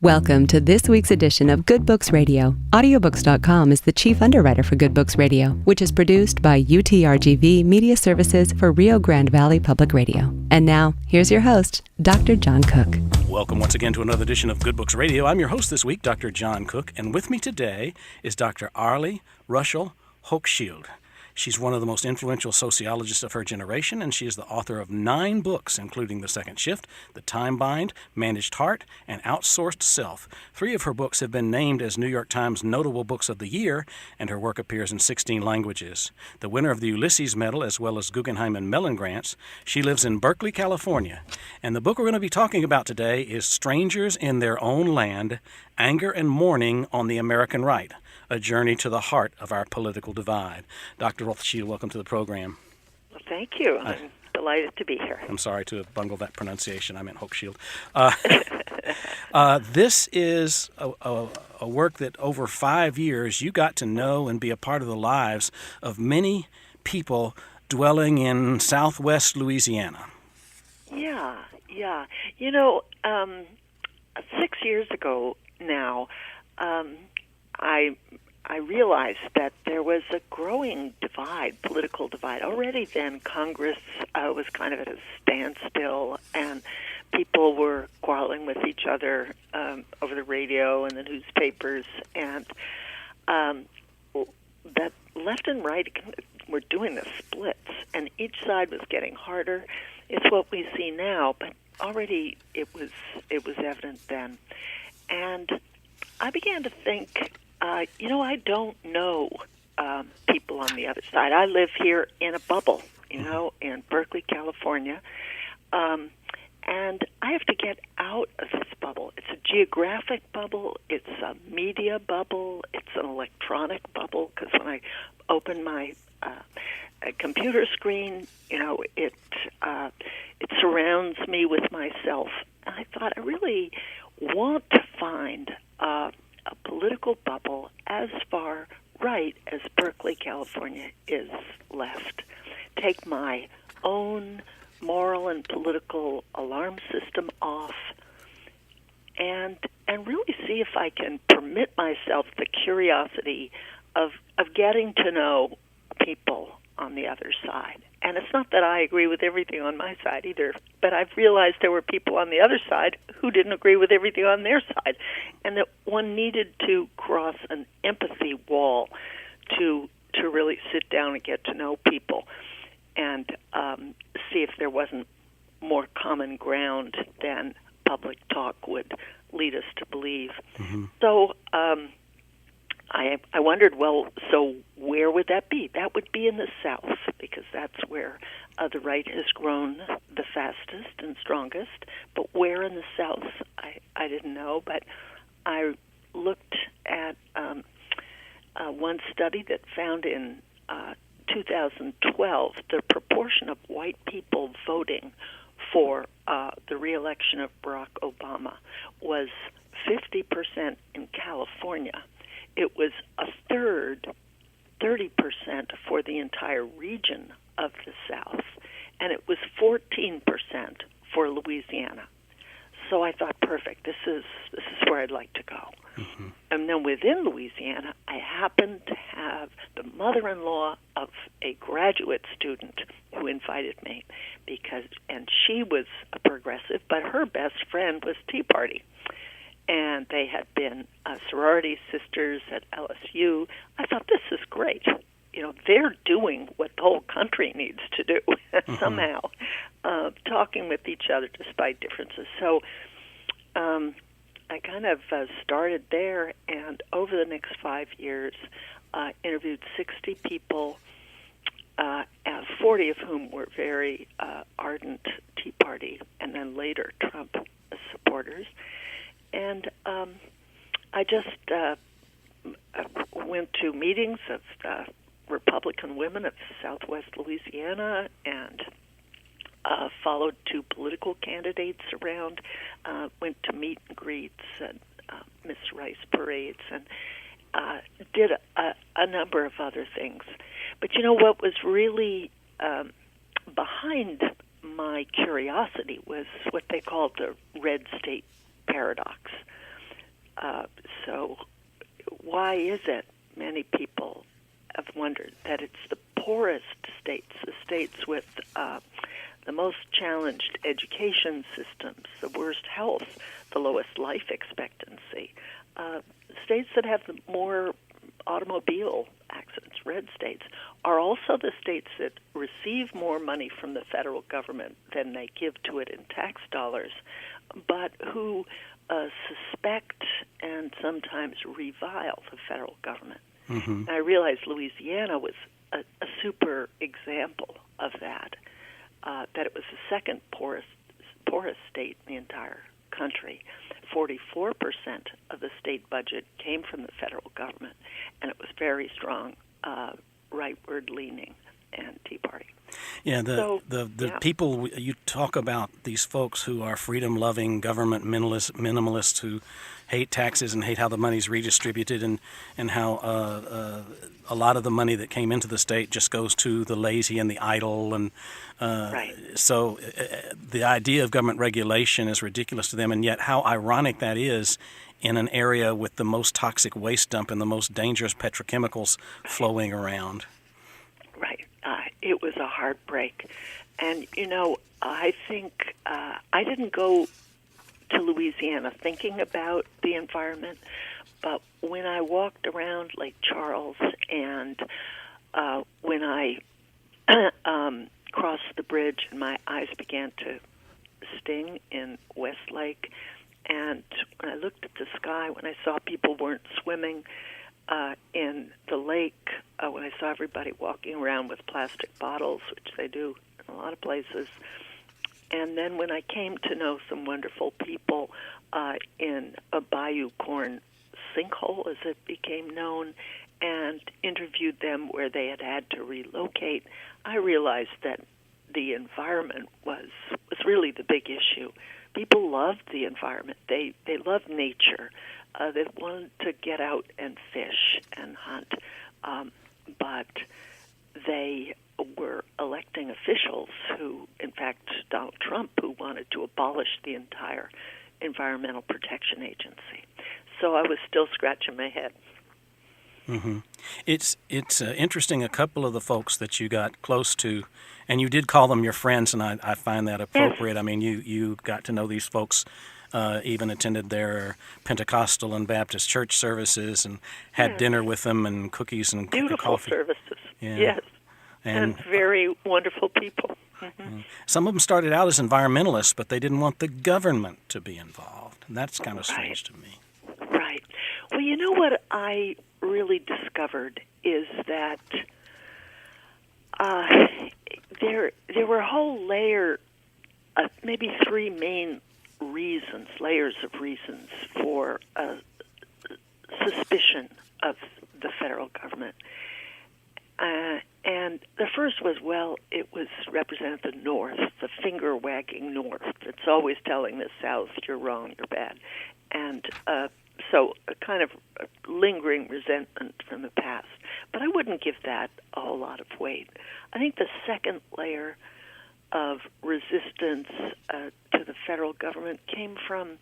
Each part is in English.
Welcome to this week's edition of Good Books Radio. Audiobooks.com is the chief underwriter for Good Books Radio, which is produced by UTRGV Media Services for Rio Grande Valley Public Radio. And now, here's your host, Dr. John Cook. Welcome once again to another edition of Good Books Radio. I'm your host this week, Dr. John Cook, and with me today is Dr. Arlie Hochschild. She's one of the most influential sociologists of her generation, and she is the author of 9 books, including The Second Shift, The Time Bind, Managed Heart, and Outsourced Self. 3 of her books have been named as New York Times Notable Books of the Year, and her work appears in 16 languages. The winner of the Ulysses Medal, as well as Guggenheim and Mellon Grants, she lives in Berkeley, California. And the book we're going to be talking about today is Strangers in Their Own Land, Anger and Mourning on the American Right, a journey to the heart of our political divide. Dr. Hochschild, welcome to the program. Well, thank you. I'm delighted to be here. I'm sorry to have bungled that pronunciation. I meant Hochschild. This is a work that over 5 years you got to know and be a part of the lives of many people dwelling in southwest Louisiana. Yeah. You know, 6 years ago now, I realized that there was a growing divide, political divide. Already then, Congress was kind of at a standstill, and people were quarreling with each other over the radio and the newspapers, and that left and right were doing the splits, and each side was getting harder. It's what we see now, but already it was evident then. And I began to think, I don't know people on the other side. I live here in a bubble, in Berkeley, California, and I have to get out of this bubble. It's a geographic bubble, it's a media bubble, it's an electronic bubble, because when I open my computer screen, it surrounds me with myself. And I thought, I really want to find a political bubble as far right as Berkeley, California is left. Take my own moral and political alarm system off and really see if I can permit myself the curiosity of getting to know people on the other side. And it's not that I agree with everything on my side either, but I've realized there were people on the other side who didn't agree with everything on their side, and that one needed to cross an empathy wall to really sit down and get to know people and see if there wasn't more common ground than public talk would lead us to believe. Mm-hmm. So I wondered, well, so where would that be? That would be in the South, because that's where the right has grown the fastest and strongest. But where in the South, I didn't know. But I looked at one study that found in 2012 the proportion of white people voting for the re-election of Barack Obama was 50% in California. It was a third, 30% for the entire region of the South, and it was 14% for Louisiana. So I thought, perfect, this is where I'd like to go. Mm-hmm. And then within Louisiana, I happened to have the mother-in-law of a graduate student who invited me, and she was a progressive, but her best friend was Tea Party. And they had been sorority sisters at LSU. I thought, this is great. They're doing what the whole country needs to do somehow, talking with each other despite differences. So I kind of started there, and over the next 5 years, interviewed 60 people, 40 of whom were very ardent Tea Party and then later Trump supporters. And I just went to meetings of Republican women of Southwest Louisiana and followed 2 political candidates around, went to meet and greets and Miss Rice parades, and did a number of other things. But what was really behind my curiosity was what they called the red state paradox. So why is it, many people have wondered, that it's the poorest states, the states with the most challenged education systems, the worst health, the lowest life expectancy, states that have the more automobile accidents, red states, are also the states that receive more money from the federal government than they give to it in tax dollars, but who suspect and sometimes revile the federal government. Mm-hmm. I realized Louisiana was a super example of that, that it was the second poorest state in the entire country. 44% of the state budget came from the federal government, and it was very strong, rightward leaning and Tea Party. Yeah, the people, you talk about these folks who are freedom-loving government minimalists who hate taxes and hate how the money's redistributed, and how a lot of the money that came into the state just goes to the lazy and the idle, and right. So the idea of government regulation is ridiculous to them, and yet how ironic that is in an area with the most toxic waste dump and the most dangerous petrochemicals flowing around. Right. It was a heartbreak. And, I think I didn't go to Louisiana thinking about the environment, but when I walked around Lake Charles and when I crossed the bridge and my eyes began to sting in Westlake, and when I looked at the sky, when I saw people weren't swimming in the lake, when I saw everybody walking around with plastic bottles, which they do in a lot of places, and then when I came to know some wonderful people in a bayou corn sinkhole, as it became known, and interviewed them where they had to relocate, I realized that the environment was really the big issue. People loved the environment. They loved nature. They wanted to get out and fish and hunt, but they were electing officials who, in fact, Donald Trump, who wanted to abolish the entire Environmental Protection Agency. So I was still scratching my head. Mm-hmm. It's interesting. A couple of the folks that you got close to, and you did call them your friends, and I find that appropriate. Yes. I mean, you got to know these folks, even attended their Pentecostal and Baptist church services, and had dinner with them, and cookies and beautiful coffee. Services. Yeah. Yes, and very wonderful people. Mm-hmm. Some of them started out as environmentalists, but they didn't want the government to be involved, and that's kind of strange to me. Right. Well, you know what I really discovered is that there were a whole layer of maybe three main layers of reasons for suspicion of the federal government. And the first was, it was represented the North, the finger-wagging North. It's always telling the South, you're wrong, you're bad. And so a kind of lingering resentment from the past. But I wouldn't give that a whole lot of weight. I think the second layer of resistance to the federal government came from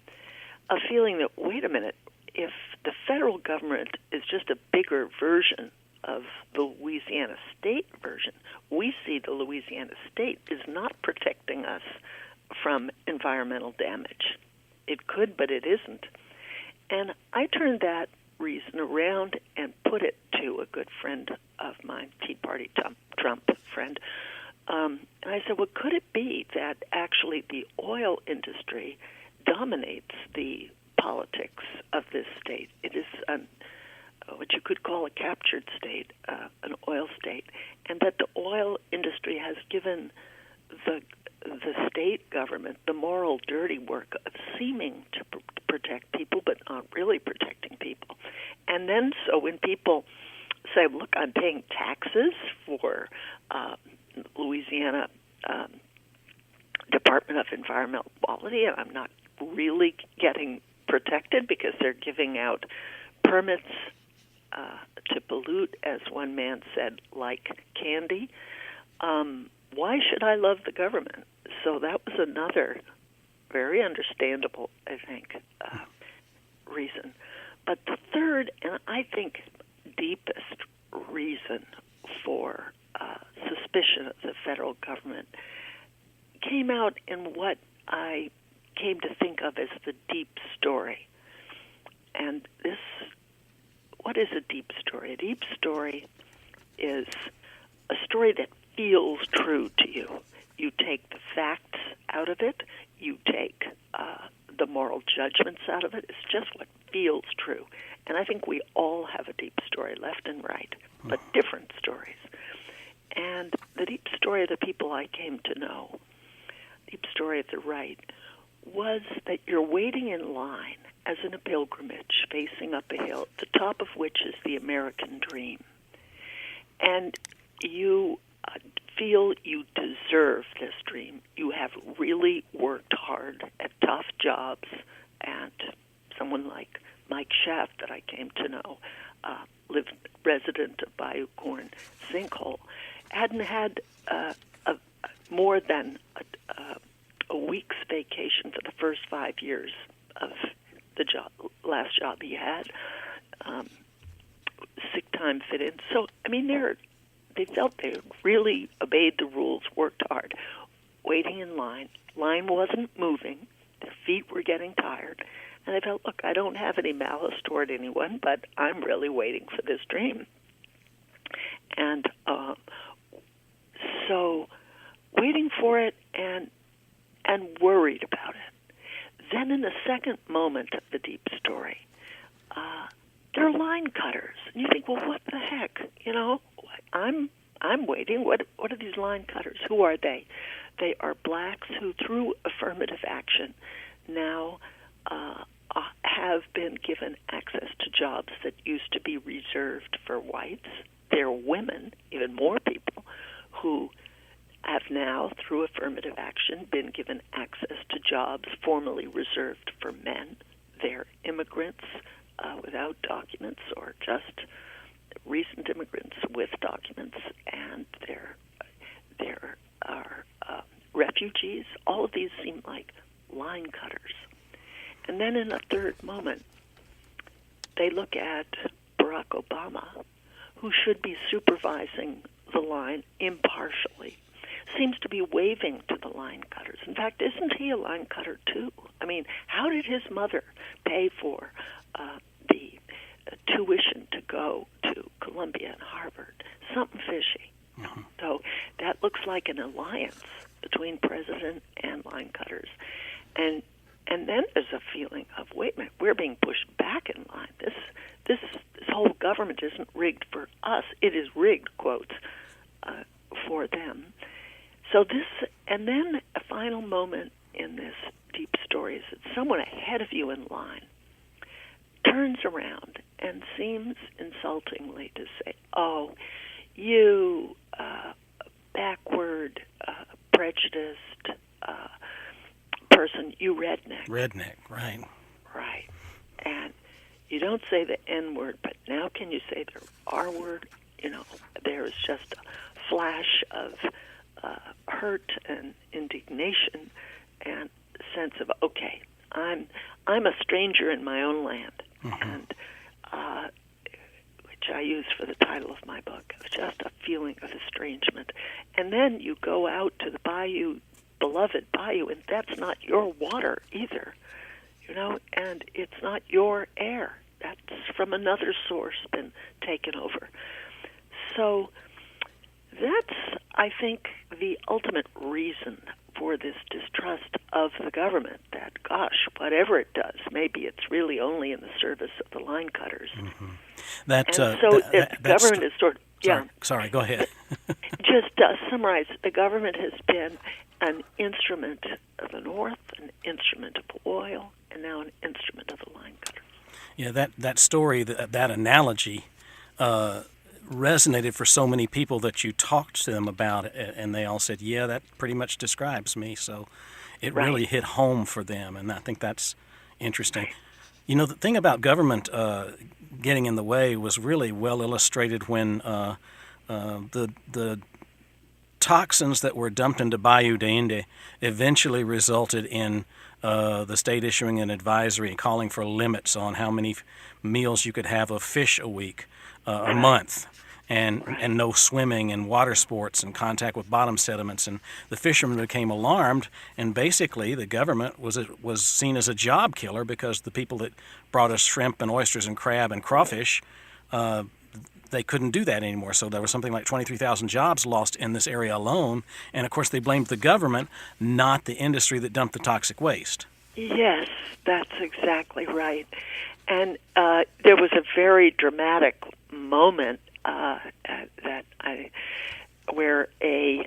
a feeling that, wait a minute, if the federal government is just a bigger version of the Louisiana state version, we see the Louisiana state is not protecting us from environmental damage. It could, but it isn't. And I turned that reason around and put it to a good friend of mine, Tea Party Trump friend. And I said, well, could it be that actually the oil industry dominates the politics of this state? It is what you could call a captured state, an oil state, and that the oil industry has given the state government the moral dirty work of seeming to protect people, but not really protecting people. And then so when people say, look, I'm paying taxes for Louisiana Department of Environmental Quality, and I'm not really getting protected because they're giving out permits to pollute, as one man said, like candy. Why should I love the government? So that was another very understandable, I think, reason. But the third, and I think deepest reason for suspicion of the federal government came out in what I came to think of as the deep story. And what is a deep story? A deep story is a story that feels true to you. You take the facts out of it. You take the moral judgments out of it. It's just what feels true. And I think we all have a deep story, left and right, but different stories. And the deep story of the people I came to know, deep story of the right, was that you're waiting in line as in a pilgrimage facing up a hill, at the top of which is the American dream. And you feel you deserve this dream. You have really worked hard at tough jobs, and someone like Mike Schaff that I came to know, resident of Bayou sinkhole, hadn't had more than a week's vacation for the first 5 years of the last job he had. Sick time fit in. So, I mean, they felt they really obeyed the rules, worked hard, waiting in line. Line wasn't moving. Their feet were getting tired. And they felt, look, I don't have any malice toward anyone, but I'm really waiting for this dream. And so waiting for it and worried about it. Then in the second moment of the deep story, there are line cutters. And you think, well, what the heck? You know, I'm waiting. What are these line cutters? Who are they? They are blacks who, through affirmative action, now have been given access to jobs that used to be reserved for whites. They're women, even more people, who have now, through affirmative action, been given access to jobs formerly reserved for men. They're immigrants without documents, or just recent immigrants with documents, and there are refugees. All of these seem like line cutters. And then in a third moment, they look at Barack Obama, who should be supervising the line impartially, seems to be waving to the line cutters. In fact, isn't he a line cutter too? I mean, how did his mother pay for the tuition to go to Columbia and Harvard? Something fishy. Mm-hmm. So that looks like an alliance between president and line cutters. And then there's a feeling of, wait a minute, we're being pushed back in line. This whole government isn't rigged for us. It is rigged, quotes, for them. So and then a final moment in this deep story is that someone ahead of you in line turns around and seems insultingly to say, oh, you backward, prejudiced person, you redneck. Redneck, right. Right. And you don't say the N-word, but now can you say the R-word? You know, there is just a flash of hurt and indignation and sense of, okay, I'm a stranger in my own land, mm-hmm. and which I use for the title of my book. It's just a feeling of estrangement. And then you go out to the bayou, beloved bayou, and that's not your water either, you know, and it's not your air. That's from another source been taken over. So that's, I think, the ultimate reason for this distrust of the government, that, gosh, whatever it does, maybe it's really only in the service of the line cutters. Mm-hmm. The government is sort of... Sorry, go ahead. Just summarize, the government has been an instrument of the North, an instrument of oil, and now an instrument of the line cutters. Yeah, that story, that analogy resonated for so many people that you talked to them about it, and they all said, yeah, that pretty much describes me. So it really hit home for them, and I think that's interesting. Right. You know, the thing about government getting in the way was really well illustrated when the toxins that were dumped into Bayou d'Inde eventually resulted in the state issuing an advisory calling for limits on how many meals you could have of fish a week, a month, and no swimming and water sports and contact with bottom sediments. And the fishermen became alarmed, and basically the government was seen as a job killer because the people that brought us shrimp and oysters and crab and crawfish, they couldn't do that anymore. So there was something like 23,000 jobs lost in this area alone. And, of course, they blamed the government, not the industry that dumped the toxic waste. Yes, that's exactly right. And there was a very dramatic moment where a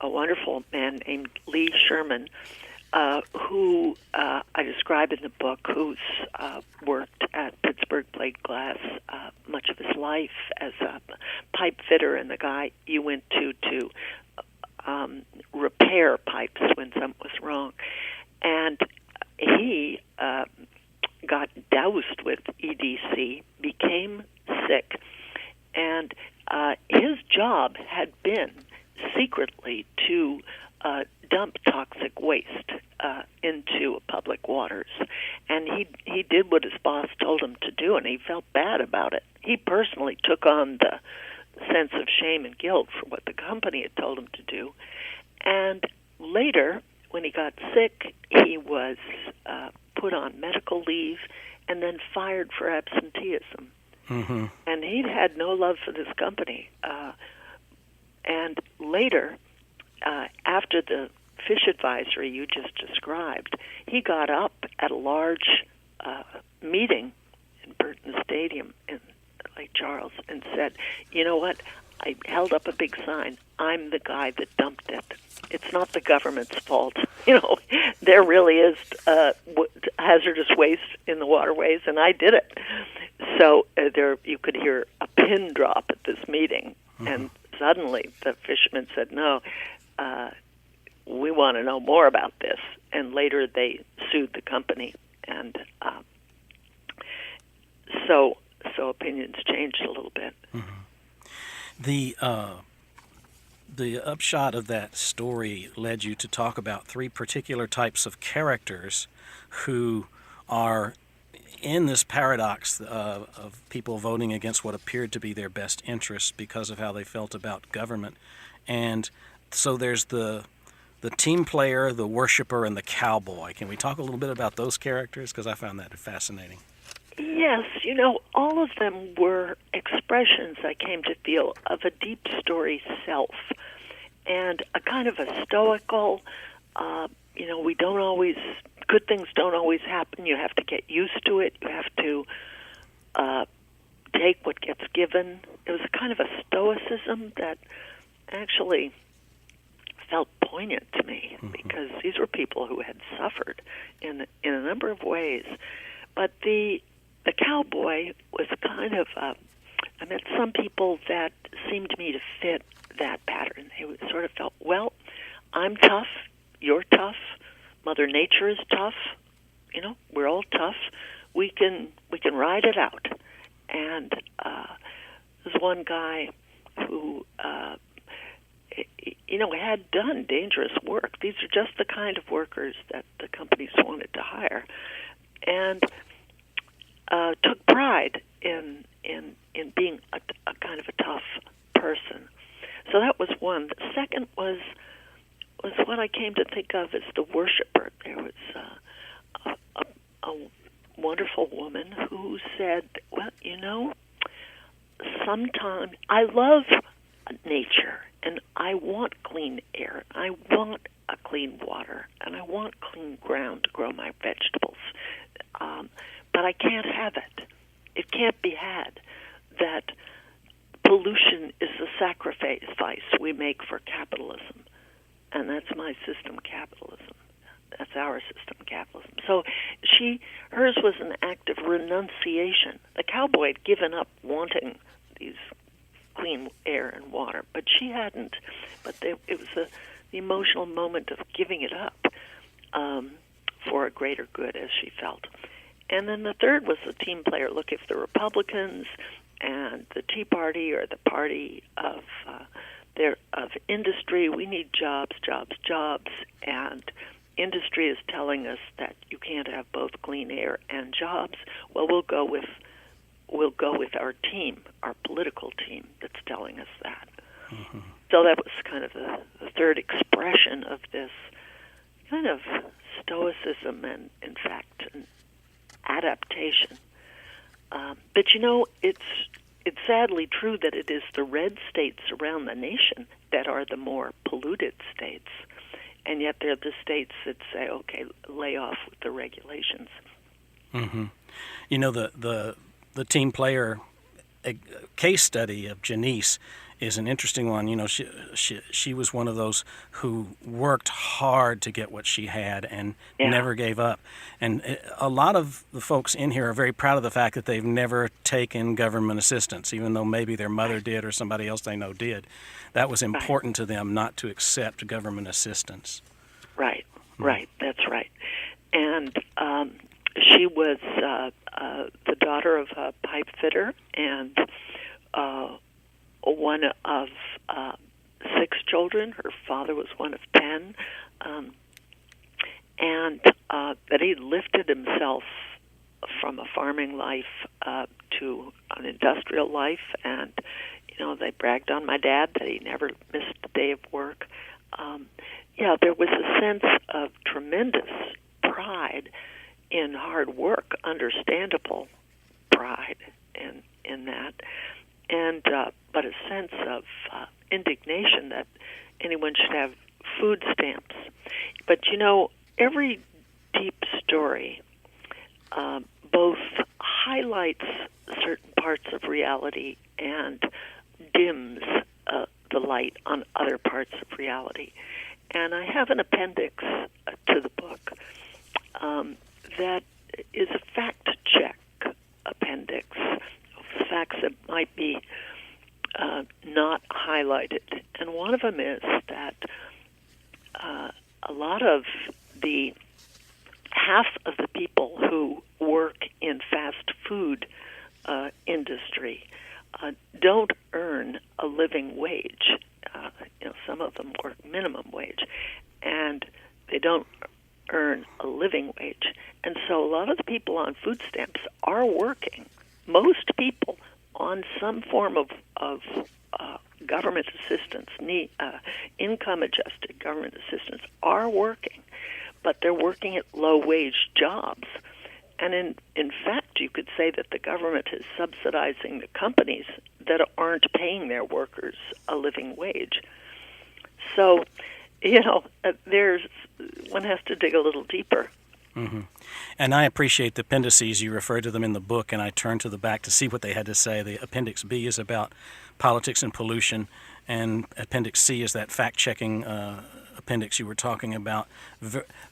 wonderful man named Lee Sherman, who I describe in the book, who's worked at Pittsburgh Plate Glass much of his life as a pipe fitter and the guy you went to repair pipes when something was wrong. And he got doused with EDC, became sick, and his job had been secretly to dump toxic waste into public waters. And he did what his boss told him to do, and he felt bad about it. He personally took on the sense of shame and guilt for what the company had told him to do. And later, when he got sick, he was put on medical leave and then fired for absenteeism. Mm-hmm. And he'd had no love for this company. And later, after the fish advisory you just described, he got up at a large meeting in Burton Stadium in Lake Charles and said, you know what, I held up a big sign, I'm the guy that dumped it. It's not the government's fault. You know, there really is hazardous waste in the waterways, and I did it. So there, you could hear a pin drop at this meeting, and suddenly the fishermen said, no, we want to know more about this. And later they sued the company, and so opinions changed a little bit. Mm-hmm. The upshot of that story led you to talk about three particular types of characters who are in this paradox of people voting against what appeared to be their best interests because of how they felt about government. And so there's the team player, the worshiper, and the cowboy. Can we talk a little bit about those characters? Because I found that fascinating. Yes, you know, all of them were expressions, I came to feel, of a deep story self and a kind of a stoical, you know, good things don't always happen. You have to get used to it. You have to take what gets given. It was a kind of a stoicism that actually felt poignant to me because these were people who had suffered in a number of ways. But the cowboy was kind of, I met some people that seemed to me to fit that pattern. They sort of felt, well, I'm tough, you're tough, Mother Nature is tough, you know, we're all tough, we can ride it out. And there's one guy who, you know, had done dangerous work. These are just the kind of workers that the companies wanted to hire. And took pride in being a kind of a tough person. So that was one. The second was what I came to think of as the worshiper. There was a wonderful woman who said, well, you know, sometimes I love nature, and I want clean air, I want a clean water, and I want clean ground to grow my vegetables. But I can't have it. It can't be had. That pollution is the sacrifice we make for capitalism. And that's my system, capitalism. That's our system, capitalism. So hers was an act of renunciation. The cowboy had given up wanting these clean air and water, but she hadn't. But it was the emotional moment of giving it up for a greater good, as she felt. And then the third was the team player. Look, if the Republicans and the Tea Party or the party of of industry. We need jobs, jobs, jobs, and industry is telling us that you can't have both clean air and jobs. Well, we'll go with our team, our political team, that's telling us that. Mm-hmm. So that was kind of the third expression of this kind of stoicism and, in fact, an adaptation. But it's sadly true that it is the red states around the nation that are the more polluted states, and yet they're the states that say, okay, lay off with the regulations. Mm-hmm. You know, the team player case study of Janice is an interesting one. You know, she was one of those who worked hard to get what she had and never gave up. And a lot of the folks in here are very proud of the fact that they've never taken government assistance, even though maybe their mother did or somebody else they know did. That was important to them, not to accept government assistance. Right, that's right. And she was the daughter of a pipe fitter and one of 6 children. Her father was one of 10. And that he lifted himself from a farming life to an industrial life. And, you know, they bragged on my dad that he never missed a day of work. There was a sense of tremendous pride in hard work, understandable pride in that, and but a sense of indignation that anyone should have food stamps. But you know, every deep story both highlights certain parts of reality and dims the light on other parts of reality. And I have an appendix to the book that is a fact-check appendix of facts that might be not highlighted. And one of them is that a lot of half of the people who work in fast food industry don't earn a living wage. Some of them work minimum wage, and they don't earn a living wage. And so a lot of the people on food stamps are working. Most people on some form of government assistance, income-adjusted government assistance, are working, but they're working at low-wage jobs. And in fact, you could say that the government is subsidizing the companies that aren't paying their workers a living wage. So, one has to dig a little deeper. Mm-hmm. And I appreciate the appendices. You refer to them in the book, and I turned to the back to see what they had to say. The Appendix B is about politics and pollution, and Appendix C is that fact-checking appendix you were talking about.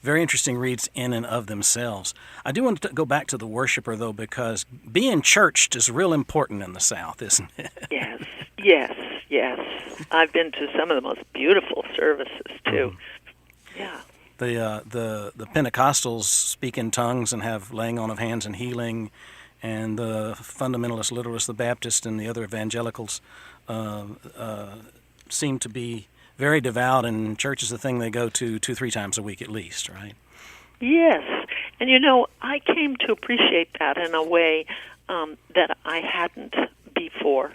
Very interesting reads in and of themselves. I do want to go back to the worshiper, though, because being churched is real important in the South, isn't it? Yes. I've been to some of the most beautiful services, too. Mm-hmm. Yeah. The Pentecostals speak in tongues and have laying on of hands and healing, and the fundamentalists, literalists, the Baptists, and the other evangelicals seem to be very devout, and church is the thing they go to 2-3 times a week at least, right? Yes. And, I came to appreciate that in a way that I hadn't before,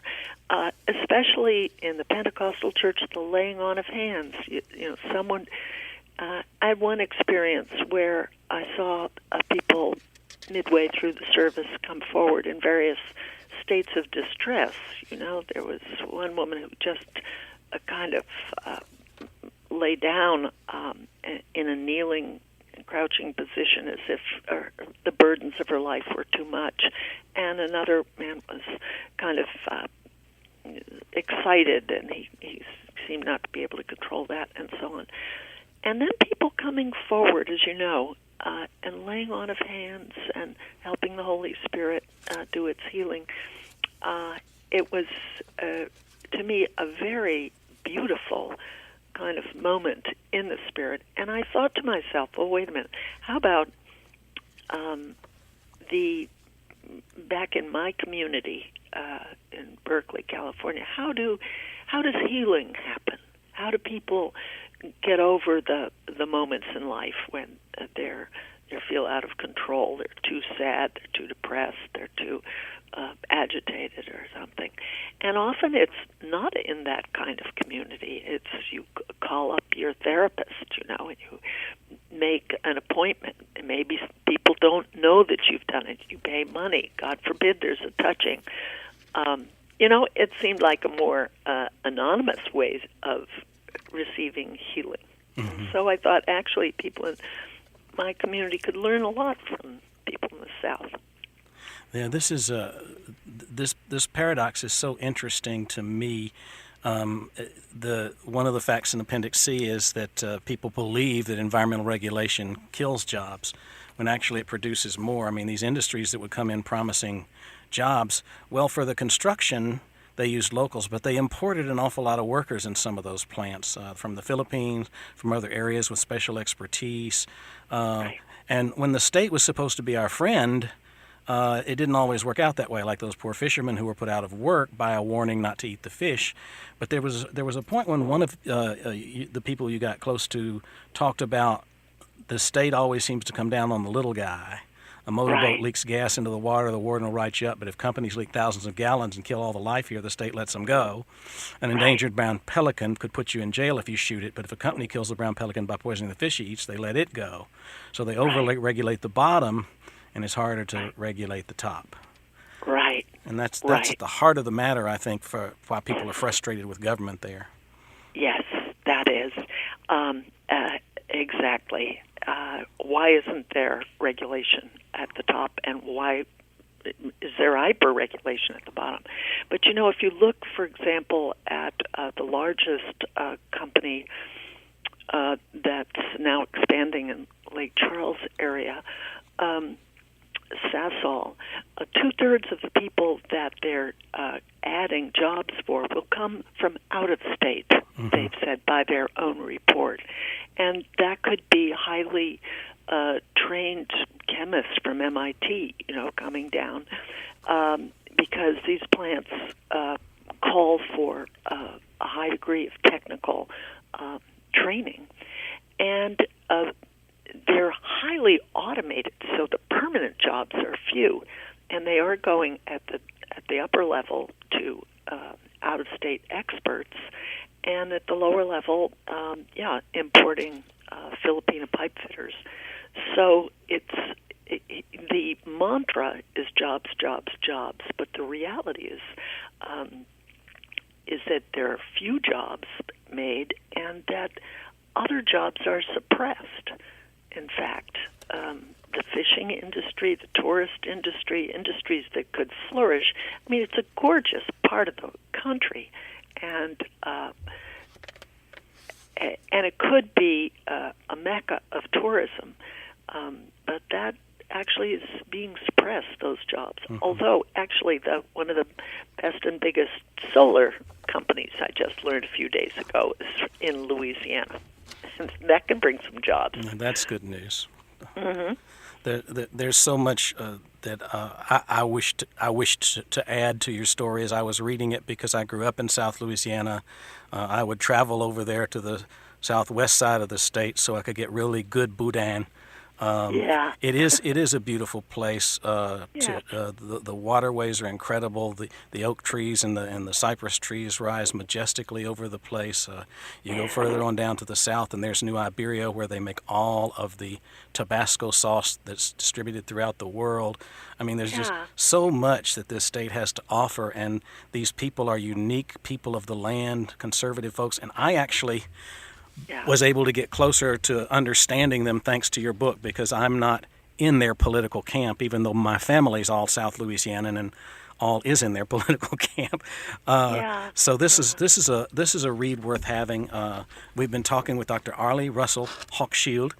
especially in the Pentecostal church, the laying on of hands. Someone... I had one experience where I saw people midway through the service come forward in various states of distress. There was one woman who just kind of lay down in a kneeling and crouching position as if the burdens of her life were too much. And another man was kind of excited, and he seemed not to be able to control that, and so on. And then people coming forward, as you know, and laying on of hands and helping the Holy Spirit do its healing. It was, to me, a very beautiful kind of moment in the Spirit. And I thought to myself, well, wait a minute, how about back in my community in Berkeley, California, how do how does healing happen? How do people get over the moments in life when they feel out of control, they're too sad, they're too depressed, they're too agitated or something? And often it's not in that kind of community. It's you call up your therapist, and you make an appointment. And maybe people don't know that you've done it. You pay money. God forbid there's a touching. It seemed like a more anonymous way of receiving healing. Mm-hmm. So I thought actually people in my community could learn a lot from people in the South. Yeah, this is this paradox is so interesting to me. One of the facts in Appendix C is that people believe that environmental regulation kills jobs, when actually it produces more. I mean, these industries that would come in promising jobs, well, for the construction, they used locals, but they imported an awful lot of workers in some of those plants from the Philippines, from other areas with special expertise. Right. And when the state was supposed to be our friend, it didn't always work out that way, like those poor fishermen who were put out of work by a warning not to eat the fish. But there was a point when one of the people you got close to talked about the state always seems to come down on the little guy. A motorboat leaks gas into the water, the warden will write you up. But if companies leak thousands of gallons and kill all the life here, the state lets them go. An endangered brown pelican could put you in jail if you shoot it. But if a company kills the brown pelican by poisoning the fish he eats, they let it go. So they over-regulate the bottom, and it's harder to regulate the top. Right. And that's the heart of the matter, I think, for why people are frustrated with government there. Yes, that is. Exactly. Why isn't there regulation at the top, and why is there hyper-regulation at the bottom? But, if you look, for example, at the largest company that's now expanding in Lake Charles area, Sasol, 2/3 of the people that they're adding jobs for will come from out of state, they've said, by their own report. And that could be highly trained chemists from MIT, coming down, because these plants call for a high degree of technical training. And they're highly automated, so the permanent jobs are few, and they are going at the upper level to out-of-state experts, and at the lower level, importing Filipino pipe fitters. So the mantra is jobs, jobs, jobs, but the reality is that there are few jobs made, and that other jobs are suppressed. In fact, the fishing industry, the tourist industry, industries that could flourish. I mean, it's a gorgeous part of the country, and it could be a mecca of tourism, but that actually is being suppressed, those jobs. Mm-hmm. Although, actually, one of the best and biggest solar companies, I just learned a few days ago, is in Louisiana. That can bring some jobs. That's good news. Mm-hmm. There's so much that I wished to add to your story as I was reading it, because I grew up in South Louisiana. I would travel over there to the southwest side of the state so I could get really good boudin. It is a beautiful place. The waterways are incredible. The oak trees and the cypress trees rise majestically over the place. You go further on down to the south, and there's New Iberia, where they make all of the Tabasco sauce that's distributed throughout the world. I mean, there's just so much that this state has to offer, and these people are unique people of the land, conservative folks. And I actually was able to get closer to understanding them thanks to your book, because I'm not in their political camp, even though my family's all South Louisianan and all is in their political camp. So this is a read worth having. We've been talking with Dr. Arlie Russell Hochschild.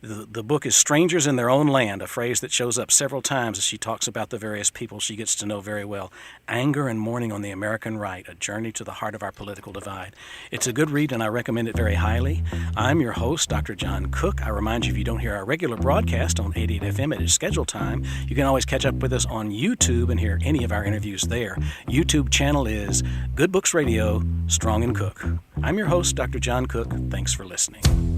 The book is Strangers in Their Own Land, a phrase that shows up several times as she talks about the various people she gets to know very well. Anger and Mourning on the American Right, a journey to the heart of our political divide. It's a good read, and I recommend it very highly. I'm your host, Dr. John Cook. I remind you, if you don't hear our regular broadcast on 88 FM at its scheduled time, you can always catch up with us on YouTube and hear any of our interviews there. YouTube channel is Good Books Radio, Strong and Cook. I'm your host, Dr. John Cook. Thanks for listening.